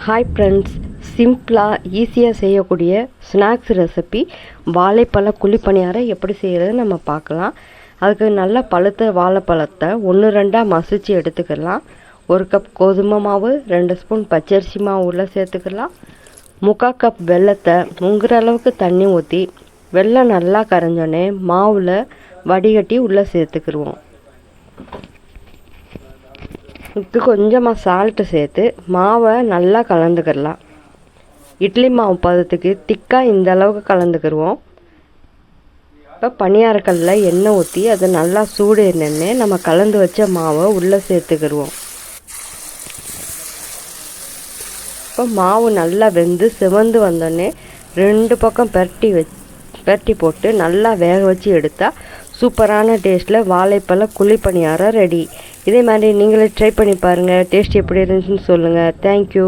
Hi friends, சிம்பிளாக ஈஸியாக செய்யக்கூடிய ஸ்நாக்ஸ் ரெசிபி வாழைப்பழ குழிப்பணியாரம் எப்படி செய்கிறது நம்ம பார்க்கலாம். அதுக்கு நல்ல பழுத்த வாழைப்பழத்தை 1-2 மசிச்சு எடுத்துக்கலாம். 1 கப் கோதுமை மாவு, 2 ஸ்பூன் பச்சரிசி மாவு உள்ளே சேர்த்துக்கலாம். 3/4 கப் வெல்லத்தை முங்குற அளவுக்கு தண்ணி ஊற்றி வெல்லம் நல்லா கரைஞ்சோடனே மாவில் வடிகட்டி உள்ளே சேர்த்துக்கிடுவோம். இதுக்கு கொஞ்சமாக சால்ட்டு சேர்த்து மாவை நல்லா கலந்துக்கிடலாம். இட்லி மாவு பதத்துக்கு திக்காக இந்த அளவுக்கு கலந்துக்கிடுவோம். இப்போ பணியாரக்கல்லில் எண்ணெய் ஊற்றி அதை நல்லா சூடு என்னென்னு நம்ம கலந்து வச்ச மாவை உள்ளே சேர்த்துக்கிடுவோம். இப்போ மாவு நல்லா வெந்து சிவந்து வந்தோடனே 2 பக்கம் பெரட்டி போட்டு நல்லா வேக வச்சு எடுத்தால் சூப்பரான டேஸ்ட்டில் வாழைப்பழ குழிப்பணியாரம் ரெடி. இதே மாதிரி நீங்களே ட்ரை பண்ணி பாருங்கள். டேஸ்ட் எப்படி இருந்துச்சுன்னு சொல்லுங்கள். தேங்க்யூ.